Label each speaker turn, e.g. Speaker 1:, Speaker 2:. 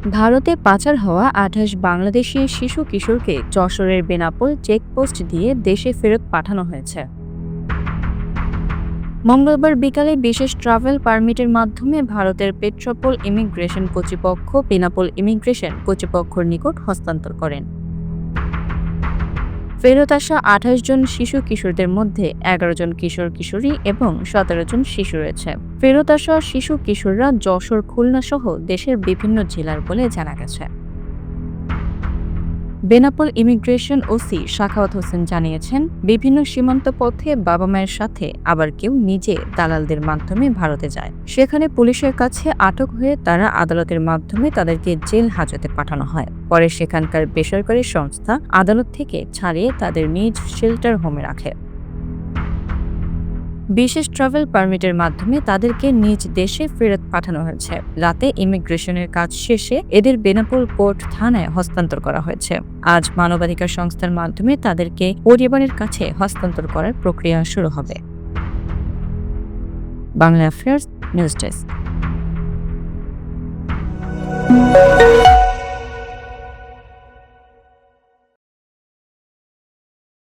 Speaker 1: ভারতে পাচার হওয়া ২৮ বাংলাদেশি শিশু কিশোরকে যশোরের বেনাপোল চেকপোস্ট দিয়ে দেশে ফেরত পাঠানো হয়েছে। মঙ্গলবার বিকালে বিশেষ ট্রাভেল পারমিটের মাধ্যমে ভারতের পেট্রোপল ইমিগ্রেশন কর্তৃপক্ষ বেনাপোল ইমিগ্রেশন কর্তৃপক্ষের নিকট হস্তান্তর করেন। ফেরত আসা ২৮ জন শিশু কিশোরদের মধ্যে ১১ জন কিশোর কিশোরী এবং ১৭ জন শিশু রয়েছে। ফেরত আসা শিশু কিশোররা যশোর, খুলনা সহ দেশের বিভিন্ন জেলার বলে জানা গেছে। বেনাপোল ইমিগ্রেশন ওসি সাখাওয়াত হোসেন জানিয়েছেন, বিভিন্ন সীমান্ত পথে বাবা মায়ের সাথে আবার কেউ নিজে দালালদের মাধ্যমে ভারতে যায়। সেখানে পুলিশের কাছে আটক হয়ে তারা আদালতের মাধ্যমে তাদেরকে জেল হাজতে পাঠানো হয়। পরে সেখানকার বেসরকারি সংস্থা আদালত থেকে ছাড়িয়ে তাদের নিজ শেল্টার হোমে রাখে। বিশেষ ট্রাভেল পারমিটের মাধ্যমে তাদেরকে নিজ দেশে ফেরত পাঠানো হয়েছে। রাতে ইমিগ্রেশনের কাজ শেষে এদের বেনাপোল পোর্ট থানায় হস্তান্তর করা হয়েছে। আজ মানবাধিকার সংস্থার মাধ্যমে তাদেরকে পরিবারের কাছে হস্তান্তর করার প্রক্রিয়া শুরু হবে। Bangla affairs news desk.